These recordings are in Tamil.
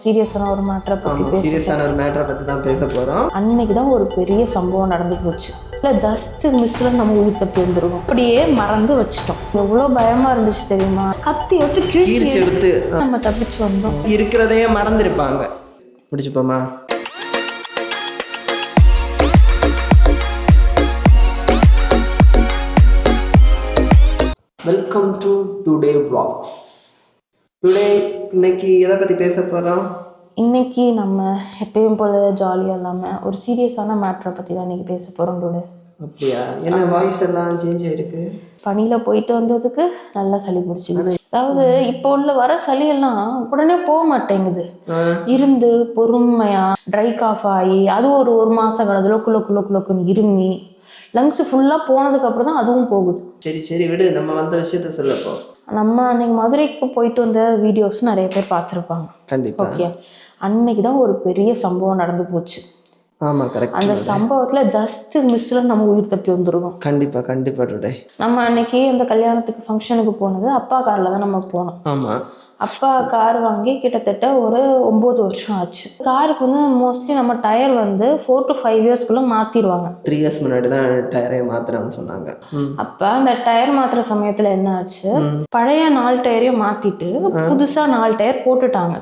சீரியஸான ஒரு மேட்டரை பற்றி தான் பேச போகிறோம். அன்னைக்கு தான் ஒரு பெரிய சம்பவம் நடந்து போச்சு. இல்லை ஜஸ்ட் மிஸ்ஸில் நம்ம உயிர் தப்பி வந்துருக்கோம். அப்படியே மறந்து வச்சுட்டோம். எவ்வளோ பயமாக இருந்துச்சு தெரியுமா? கத்தி வச்சு கிழிச்சு எடுத்து நம்ம தப்பிச்சு வந்தோம். இருக்கிறதையே மறந்துருப்பாங்க. பிடிச்சிப்போமா? Welcome to today vlogs. இன்னைக்கு எதை பற்றி பேச போகிறோம்? இன்னைக்கு நம்ம எப்பயும் போல ஜாலியாக இல்லாமல் ஒரு சீரியஸான மேட்டரை பற்றி தான் இன்னைக்கு பேச போகிறோம். டுடே அப்படியா? என்ன வாய்ஸ் எல்லாம் சேஞ்ச் ஆயிருக்கு? பனியில் போயிட்டு வந்ததுக்கு நல்லா சளி பிடிச்சிது. அதாவது இப்போ உள்ள வர சளியெல்லாம் உடனே போக மாட்டேங்குது. இருந்து பொறுமையா ட்ரை காஃப் ஆகி அது ஒரு மாசம் கடந்து லொக்குன்னு இருமி லங்ஸ் ஃபுல்லாக போனதுக்கு அப்புறம் தான் அதுவும் போகுது. சரி விடு, நம்ம வந்த விஷயத்த சொல்லப்போ. நம்ம அன்னைக்கு மதுரைக்கு போயிட்டு வந்த வீடியோஸ் நிறைய பேர் பார்த்துருப்பாங்க. கண்டிப்பா. ஓகே, அன்னைக்கு தான் ஒரு பெரிய சம்பவம் நடந்து போச்சு. ஆமா, கரெக்ட். அந்த சம்பவத்துல ஜஸ்ட் மிஸ்ல நம்ம உயிர் தப்பி வந்துருக்கோம். கண்டிப்பா டுடே. நம்ம அன்னைக்கு அந்த கல்யாணத்துக்கு ஃபங்க்ஷனுக்கு போனது அப்பா கார்ல தான் நம்ம போனோம். ஆமா. அப்பா கார் வாங்கி கிட்டத்தட்ட ஒரு 9 வருஷம் ஆச்சு. காருக்கு வந்து மோஸ்ட்லி நம்ம டயர் வந்து 4 to 5 இயர்ஸ்க்குள்ள மாத்திடுவாங்க. 3 இயர்ஸ் முன்னாடி தான் டயரை மாத்துறேன்னு சொன்னாங்க. அப்ப அந்த டயர் மாத்துற சமயத்துல என்ன ஆச்சு, பழைய 4 டயரையும் மாத்திட்டு புதுசா 4 டயர் போட்டுட்டாங்க.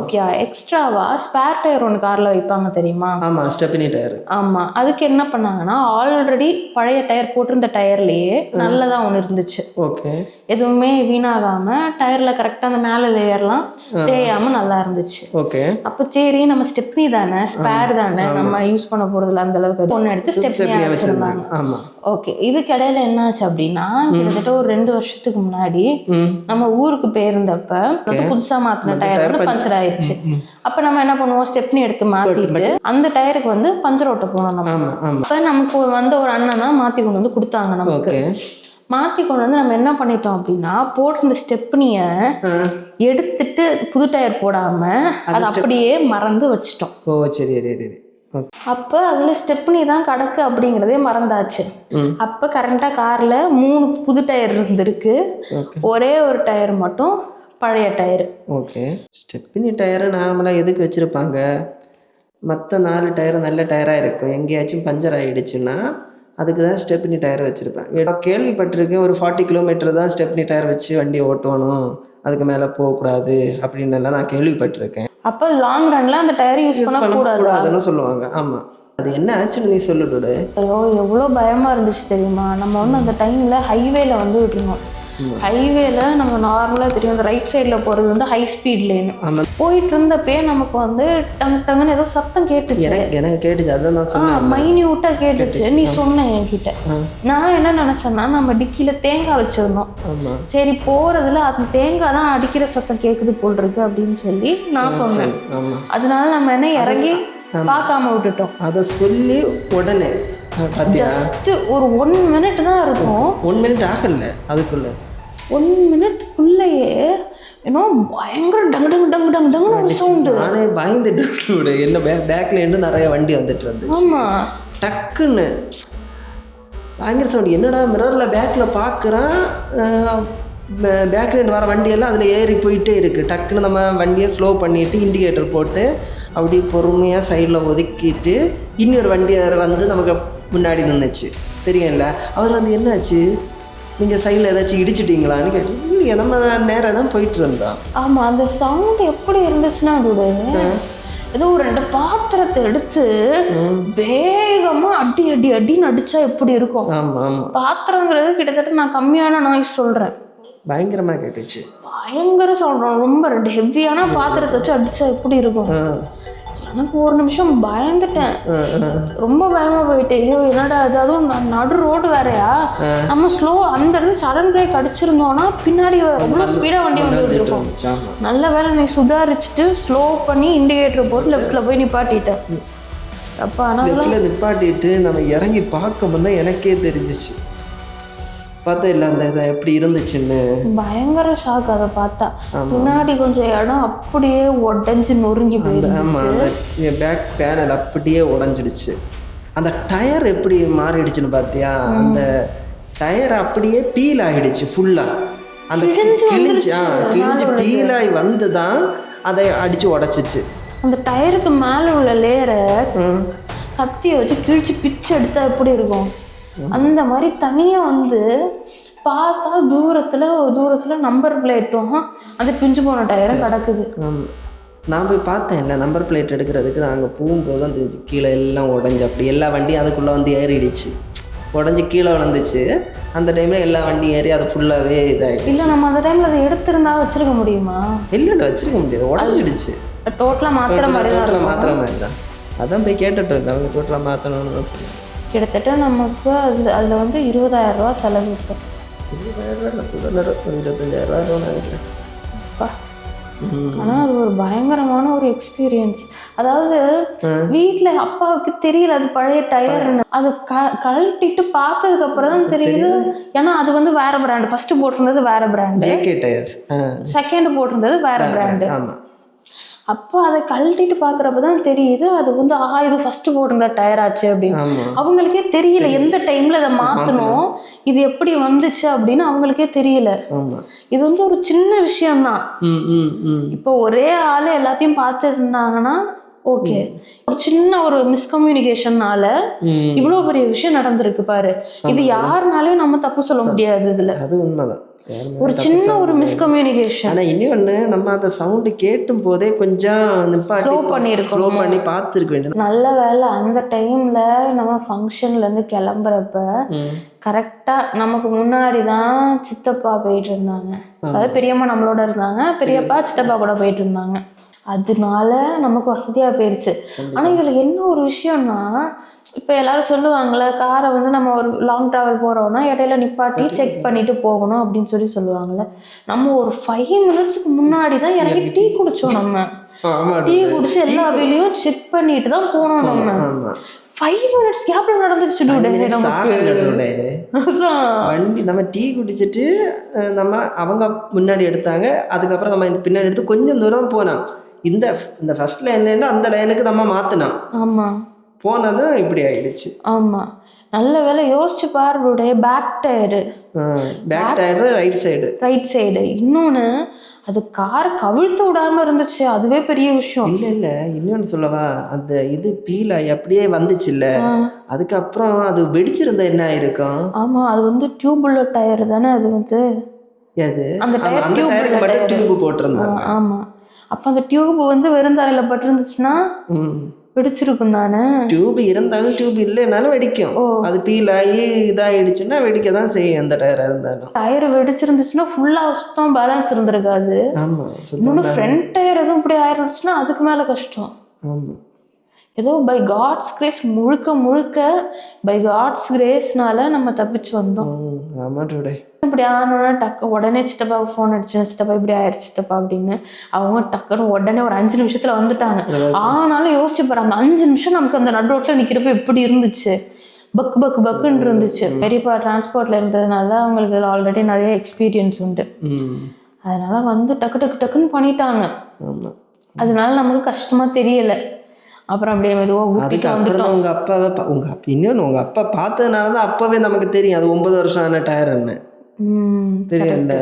ஓகே, எக்ஸ்ட்ராவா ஸ்பேர் டயர் ஒன்று கார்ல வைப்பாங்க தெரியுமா? ஆமா, ஸ்டெப்னி டயர். ஆமா, அதுக்கு என்ன பண்ணாங்கன்னா ஆல்ரெடி பழைய டயர் போட்டிருந்த டயர்லயே நல்லதா ஒன்று இருந்துச்சு. ஓகே, எதுவுமே வீணாகாம டயர்ல கரெக்டா அந்த மேல லேயர்லாம் தேயாம நல்லா இருந்துச்சு. ஓகே, அப்ப சரி நம்ம ஸ்டெப்னி தானே, ஸ்பேர் தானே, நம்ம யூஸ் பண்ண போறதுல அந்த அளவுக்கு ஒன்று எடுத்து ஸ்டெப்னியா வச்சிருந்தாங்க. ஆமா. ஓகே, இதுக்கு இடையில என்ன ஆச்சு அப்படின்னா கிட்டத்தட்ட ஒரு 2 வருஷத்துக்கு முன்னாடி நம்ம ஊருக்கு போயிருந்தப்ப புதுசா மாத்தின டயர் வந்து பஞ்சர் ஆயிடுச்சு. அப்ப நம்ம என்ன பண்ணுவோம், ஸ்டெப்னி எடுத்து மாத்திட்டு அந்த டயருக்கு வந்து பஞ்சர் ஓட்ட போனோம் நம்ம. அப்ப நமக்கு வந்த ஒரு அண்ணன் தான் மாத்தி கொண்டு வந்து கொடுத்தாங்க நமக்கு. மாற்றி கொண்டு வந்து நம்ம என்ன பண்ணிட்டோம் அப்படின்னா போட்டு ஸ்டெப்னிய எடுத்துட்டு புது டயர் போடாம அது அப்படியே மறந்து வச்சுட்டோம். ஓ சரி. அப்ப அதுல ஸ்டெப்னி தான் கிடக்கு அப்படிங்கிறதே மறந்தாச்சு. அப்ப கரெக்டா கார்ல 3 புது டயர் இருந்திருக்கு, ஒரே ஒரு டயர் மட்டும் பழைய டயர். ஓகே, ஸ்டெப்னி டயரை நார்மலா எதுக்கு வச்சிருப்பாங்க? மற்ற 4 டயர் நல்ல டயரா இருக்கும், எங்கேயாச்சும் பஞ்சர் ஆயிடுச்சுன்னா அதுக்கு தான் ஸ்டெப்னி டயர் வச்சுருப்பேன். கேள்விப்பட்டிருக்கேன், ஒரு 40 கிலோமீட்டர் தான் ஸ்டெப்னி டயர் வச்சு வண்டியை ஓட்டணும், அதுக்கு மேலே போகக்கூடாது அப்படின்னு எல்லாம் நான் கேள்விப்பட்டிருக்கேன். அப்போ லாங் ரன்ல அந்த டயர் யூஸ் பண்ணக்கூடாதுன்னு சொல்லுவாங்க. ஆமாம், அது என்ன ஆச்சுன்னு நீ சொல்லுடு. ஐயோ எவ்வளோ பயமாக இருந்துச்சு தெரியுமா? நம்ம வந்து அந்த டைமில் ஹைவேல வந்து விட்டுருந்தோம். ஹைவேல நம்ம நார்மலாக தெரியும், அந்த ரைட் சைடில் போகிறது வந்து ஹை ஸ்பீட் லேன். போயிட்டு இருந்தப்பே நமக்கு வந்து டங்குன்னு ஏதோ சத்தம் கேட்டுச்சு. எனக்கு கேட்டுச்சு, அதான் நான் சொன்னேன், மைன்யூட்டாக கேட்டுச்சு. நீ சொன்ன என்கிட்ட. நான் என்ன நினச்சேன்னா நம்ம டிக்கியில் தேங்காய் வச்சிருந்தோம், சரி போகிறதுல அந்த தேங்காய் தான் அடிக்கிற சத்தம் கேட்குது போல் இருக்கு அப்படின்னு சொல்லி நான் சொன்னேன். அதனால நம்ம என்ன இறங்கி பார்க்காம விட்டுட்டோம். அதை சொல்லி உடனே ஜஸ்ட் ஒரு 1 மினிட் தான் இருக்கும். 1 மினிட் ஆகல, அதுக்குள்ள 1 மினிட்குள்ளேயே இன்னும் பயங்கர டங்கு ஒரு சவுண்டு. நானே பயந்துட்டு என்ன பேக்ல இருந்து நிறைய வண்டி வந்துட்டு இருந்துச்சு. ஆமா, டக்குன்னு பயங்கர சவுண்டு. என்னடா மிரர்ல பேக்ல பார்க்குறான், பேக்லேருந்து வர வண்டியெல்லாம் அதில் ஏறி போயிட்டே இருக்குது. டக்குன்னு நம்ம வண்டியை ஸ்லோ பண்ணிவிட்டு இண்டிகேட்டர் போட்டு அப்படி பொறுமையாக சைடில் ஒதுக்கிட்டு இன்னொரு வண்டி வந்து நமக்கு முன்னாடி நின்றுச்சு. தெரியும்ல, அவர் வந்து என்னாச்சு, நீங்கள் சைடில் ஏதாச்சும் இடிச்சிட்டிங்களான்னு கேட்டு, இல்லையா நம்ம நேராக தான் போயிட்டு இருந்தோம். ஆமாம், அந்த சவுண்டு எப்படி இருந்துச்சுன்னா ஏதோ ஒரு 2 பாத்திரத்தை எடுத்து வேகமாக அடின்னு அடித்தா எப்படி இருக்கும். ஆமாம், பாத்திரங்கிறது கிட்டத்தட்ட நான் கம்மியான நாய்ஸ் சொல்கிறேன், பயங்கரமாக கேட்டுச்சு. பயங்கர சொல்கிறோம், ரொம்ப 2 ஹெவியான பாத்திரத்தை வச்சு அடித்தா எப்படி இருக்கும். எனக்கு ஒரு நிமிஷம் பயந்துட்டேன், ரொம்ப பயமா போயிட்டு. ஐயோ என்னடா அது, அதுவும் நடு ரோடு வேறையா, நம்ம ஸ்லோ அந்த இடத்துல சடன் பிரேக் அடிச்சிருந்தோம்னா பின்னாடி அவ்வளோ ஸ்பீடா வண்டி வந்துட்டு இருக்கும். நல்ல வேலை நீ சுதாரிச்சுட்டு ஸ்லோ பண்ணி இண்டிகேட்டர் போட்டு லெஃப்ட்ல போய் நிப்பாட்டிட்டேன். அப்ப ஆனால் நிப்பாட்டிட்டு நம்ம இறங்கி பார்க்கும்போது தான் எனக்கே தெரிஞ்சிச்சு. பார்த்தா இல்லை அந்த இதை எப்படி இருந்துச்சுன்னு பயங்கர ஷாக். அதை பார்த்தா முன்னாடி கொஞ்சம் இடம் அப்படியே உடஞ்சி நொறுங்கி போயிடுச்சு. ஆமாம், அந்த பேக் பேனல் அப்படியே உடஞ்சிடுச்சு. அந்த டயர் எப்படி மாறிடுச்சுன்னு பார்த்தியா? அந்த டயர் அப்படியே பீல் ஆகிடுச்சு ஃபுல்லாக. அந்த கிழிஞ்சு பீலாகி வந்து தான் அதை அடித்து உடச்சிச்சு. அந்த டயருக்கு மேலே உள்ள லேயரை கத்தியை வச்சு கிழிச்சு பிச்சு எடுத்தா எப்படி இருக்கும் அந்த மாதிரி தனியாக வந்து பார்த்தா தூரத்தில் நம்பர் பிளேட்டும் அது பிஞ்சு போன டயரும் கிடக்குது. நான் போய் பார்த்தேன் இல்லை நம்பர் பிளேட் எடுக்கிறதுக்கு அங்கே போகும்போது தான் தெரிஞ்சு கீழே எல்லாம் உடஞ்சி அப்படி எல்லா வண்டியும் அதுக்குள்ளே வந்து ஏறிடுச்சு, உடஞ்சி கீழே விழுந்துச்சு. அந்த டைமில் எல்லா வண்டியும் ஏறி அதை ஃபுல்லாகவே இதாகிடுச்சு. இல்லை நம்ம அந்த டைமில் அதை எடுத்திருந்தா வச்சுருக்க முடியுமா? இல்லை வச்சுருக்க முடியாது, உடஞ்சிடுச்சு. டோட்டலாக மாத்திர மாதிரி தான். அதான் போய் கேட்டுட்டு இல்லை அவங்க டோட்டலாக மாற்றணும்னு தான் சொன்னாங்க. கிட்டத்தட்ட நமக்கு அதில் வந்து 20,000 ரூபா செலவு. இப்போ 25,000 ரூபா நினைக்கிறேன். ஆனால் அது ஒரு பயங்கரமான ஒரு எக்ஸ்பீரியன்ஸ். அதாவது வீட்டில் அப்பாவுக்கு தெரியல அது பழைய டயர்னு, அது கழட்டிட்டு பார்த்ததுக்கு அப்புறம் தான் தெரியுது. ஏன்னா அது வந்து வேற பிராண்டு, ஃபர்ஸ்ட் போட்டிருந்தது வேற பிராண்டு, ஜேகே டயர்ஸ், செகண்ட் போட்டிருந்தது வேற பிராண்டு. அப்போ அதை கழட்டிட்டு பார்க்குறப்ப தான் தெரியுது அது வந்து இது ஃபர்ஸ்ட் போட்டிருந்த டயர் ஆச்சு அப்படின்னு. அவங்களுக்கே தெரியல எந்த டைம்ல இதை மாற்றணும், இது எப்படி வந்துச்சு அப்படின்னு அவங்களுக்கே தெரியல. இது வந்து ஒரு சின்ன விஷயம்தான். இப்போ ஒரே ஆள் எல்லாத்தையும் பார்த்துட்டு இருந்தாங்கன்னா ஓகே, ஒரு சின்ன ஒரு மிஸ்கம்யூனிகேஷன்னால இவ்வளவு பெரிய விஷயம் நடந்திருக்கு பாரு. இது யாருனாலையும் நம்ம தப்பு சொல்ல முடியாது இதுல. அது உண்மைதான், ஒரு சின்ன ஒரு மிஸ்கம்யூனிகேஷன். ஆனால் இன்னொன்று நம்ம அந்த சவுண்டு கேட்டும் போதே கொஞ்சம் ஸ்லோ பண்ணி பார்த்துருக்க வேண்டியது. நல்ல வேலை அந்த டைம்ல நம்ம ஃபங்க்ஷன்லேருந்து கிளம்புறப்ப கரெக்டாக நமக்கு முன்னாடி தான் சித்தப்பா போயிட்டு இருந்தாங்க. அதாவது பெரியம்மா நம்மளோட இருந்தாங்க, பெரியப்பா சித்தப்பா கூட போயிட்டு இருந்தாங்க. அதனால நமக்கு வசதியாக போயிடுச்சு. ஆனால் இதில் என்ன ஒரு விஷயம்னா, இப்போ எல்லாரும் சொல்லுவாங்கள்ல காரை வந்து நம்ம ஒரு லாங் ட்ராவல் போகிறோம்னா இடையில நிப்பாட்டி செக் பண்ணிட்டு போகணும் அப்படின்னு சொல்லுவாங்கள்ல. நம்ம ஒரு 5 மினிட்ஸ்க்கு முன்னாடி தான் இறங்கி டீ குடித்தோம். நம்ம டீ குடிச்சு எல்லா வேலையும் செக் பண்ணிட்டு தான் போனோம். நம்ம 5 மினிட்ஸ் கேப்ல நடந்துருச்சு. வண்டி நம்ம டீ குடிச்சிட்டு நம்ம அவங்க முன்னாடி எடுத்தாங்க, அதுக்கப்புறம் நம்ம பின்னாடி எடுத்து கொஞ்சம் தூரம் போனோம். இந்த ஃபர்ஸ்ட் லைன் அந்த லைனுக்கு நம்ம மாற்றினோம். ஆமாம், போனதும் இப்படி ஆயிடுச்சு. ஆமாம், நல்ல வேலை. யோசிச்சு பாருடைய பேக் டயரு ரைட் சைடு. இன்னொன்று அது கார் கவிழ்த்து விடாம இருந்துச்சு, அதுவே பெரிய விஷயம். இல்ல இன்னொன்னு சொல்லவா, அந்த இது பீல அப்படியே வந்துச்சு இல்ல, அதுக்கப்புறம் அது வெடிச்சிருந்தா என்ன ஆயிருக்கும்? ஆமா, அது வந்து டியூபுள்ள டயர் தானே. அது வந்து அந்த டயருக்கு மட்டும் டியூப் போட்டிருந்தாங்க. ஆமா, அப்ப அந்த டியூப் வந்து வெறும் தரையில பட்டிருந்துச்சுன்னா வெடிச்சிருக்கும் தானே. டியூப் இருந்தாலும் டியூப் இல்லைனாலும் வெடிக்கும். அது பீல் ஆகி இதாகிடுச்சுன்னா வெடிக்க தான் செய்யும் எந்த டயராக இருந்தாலும். டயர் வெடிச்சிருந்துச்சுன்னா ஃபுல்லாக சுத்தம் பேலன்ஸ் இருந்திருக்காது. ஆமாம், இன்னொன்று ஃப்ரண்ட் டயர் எதுவும் இப்படி ஆயிருந்துச்சுன்னா அதுக்கு மேலே கஷ்டம். ஆமாம், ஏதோ பை காட்ஸ் கிரேஸ், முழுக்க பை காட்ஸ் கிரேஸ்னால நம்ம தப்பிச்சு வந்தோம். ஆமாம் டுடே. இப்படி ஆனோன்னா உடனே சித்தப்பாவுக்கு ஃபோன் அடிச்சு, சித்தப்பா இப்படி ஆயிடுச்சு சித்தப்பா அப்படின்னு. அவங்க டக்குன்னு உடனே ஒரு 5 நிமிஷத்துல வந்துட்டாங்க. ஆனாலும் யோசிச்சு பாரு, அந்த 5 நிமிஷம் நமக்கு அந்த நடு ரோட்ல நிக்கிறப்ப எப்படி இருந்துச்சு, பக்குன்னு இருந்துச்சு. பெரியப்பா டிரான்ஸ்போர்ட்ல இருந்ததுனால அவங்களுக்கு ஆல்ரெடி நிறைய எக்ஸ்பீரியன்ஸ் உண்டு. அதனால வந்து டக்குன்னு பண்ணிட்டாங்க. அதனால நமக்கு கஷ்டமா தெரியல. அப்புறம் அப்படியே மெதுவாக அதுக்கப்புறம் உங்க அப்பாவை இன்னொன்று உங்க அப்பா பார்த்ததுனால தான் அப்பவே நமக்கு தெரியும் அது 9 வருஷம் ஆன டயர்ன்னு தெரியல.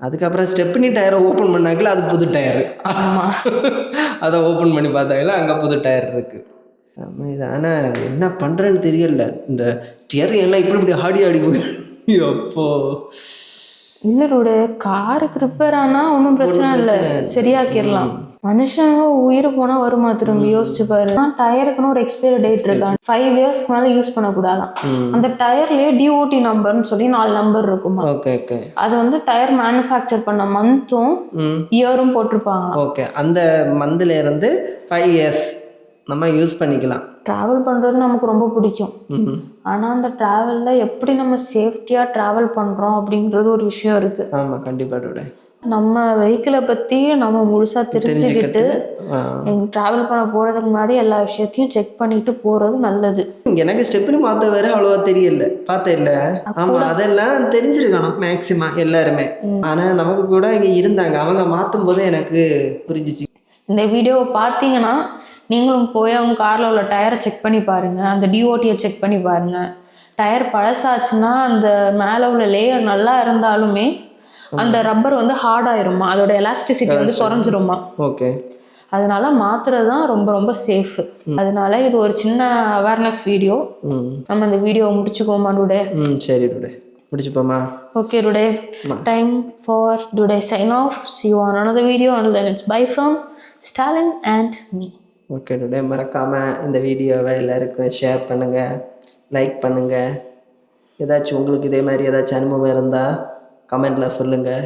அதுக்கப்புறம் ஸ்டெப்னி டயரை ஓப்பன் பண்ணாக்கல அது புது டயரு. அதை ஓப்பன் பண்ணி பார்த்தாக்கல அங்கே புது டயர் இருக்கு. ஆமாம், இது ஆனால் என்ன பண்ணுறேன்னு தெரியல. இந்த ஸ்டியரிங் எல்லாம் இப்படி ஆடி போய் அப்போ இல்லோட காருக்கு ரிப்பேர் ஆனால் ஒன்றும் பிரச்சனை இல்லை, சரியாக்கிடலாம். மனுஷங்க உயிர் போனா வருமா திரும்பி? யோசிச்சு பாரு. டயருக்குன்னு ஒரு எக்ஸ்பைரி டேட் இருக்கான், 5 இயர்ஸ்க்கு மேல யூஸ் பண்ணக்கூடாதான். அந்த டயர்லயே டிஓடி நம்பர்னு சொல்லி 4 நம்பர் இருக்குமா. அது வந்து டயர் மேனுஃபேக்சர் பண்ண மந்த்தும் இயரும் போட்டிருப்பாங்க. ஓகே, அந்த மந்த்ல இருந்து 5 இயர்ஸ் நம்ம யூஸ் பண்ணிக்கலாம். ட்ராவல் பண்ணுறது நமக்கு ரொம்ப பிடிக்கும். ஆனால் அந்த ட்ராவலில் எப்படி நம்ம சேஃப்டியாக ட்ராவல் பண்ணுறோம் அப்படின்றது ஒரு விஷயம் இருக்குது. ஆமாம், கண்டிப்பாக. நம்ம வெஹிக்கிளை பற்றி நம்ம முழுசாக தெரிஞ்சுக்கிட்டு ட்ராவல் பண்ண போகிறதுக்கு முன்னாடி எல்லா விஷயத்தையும் செக் பண்ணிட்டு போகிறது நல்லது. எனக்கு ஸ்டெப்னு மாற்ற வேறு அவ்வளோவா தெரியல, பார்த்தேன் இல்லை. ஆமாம், அதெல்லாம் தெரிஞ்சிருக்கணும் மேக்ஸிமம் எல்லாருமே. ஆனால் நமக்கு கூட இங்கே இருந்தாங்க, அவங்க மாற்றும் போது எனக்கு புரிஞ்சிச்சு. இந்த வீடியோவை பார்த்தீங்கன்னா நீங்களும் போய் அவங்க காரில் உள்ள டயரை செக் பண்ணி பாருங்கள், அந்த டிஓடியை செக் பண்ணி பாருங்கள். டயர் பழசாச்சுன்னா அந்த மேலே உள்ள லேயர் நல்லா இருந்தாலுமே அந்த ரப்பர் வந்து ஹார்ட் ஆயிருமா, அதோட எலாஸ்டிசிட்டி வந்து குறைஞ்சிருமா. ஓகே. அதனால மாத்துறது தான் ரொம்ப ரொம்ப சேஃப். அதனால இது ஒரு சின்ன அவேர்னஸ் வீடியோ. நம்ம இந்த வீடியோவை முடிச்சுக்கோமா டுடே? சரி டுடே முடிச்சுப்போமா? Okay today, time for today sign off. See you on another video. Until then it's bye from Stalin and me. Okay today, மறக்காமல் இந்த வீடியோவை எல்லாருக்கும் ஷேர் பண்ணுங்கள், லைக் பண்ணுங்கள். ஏதாச்சும் உங்களுக்கு இதே மாதிரி ஏதாச்சும் அனுபவம் இருந்தால் கமெண்டில் சொல்லுங்கள்.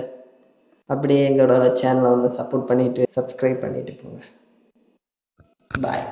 அப்படியே எங்களோட சேனலை வந்து சப்போர்ட் பண்ணிவிட்டு சப்ஸ்கிரைப் பண்ணிவிட்டு போங்க. பாய்.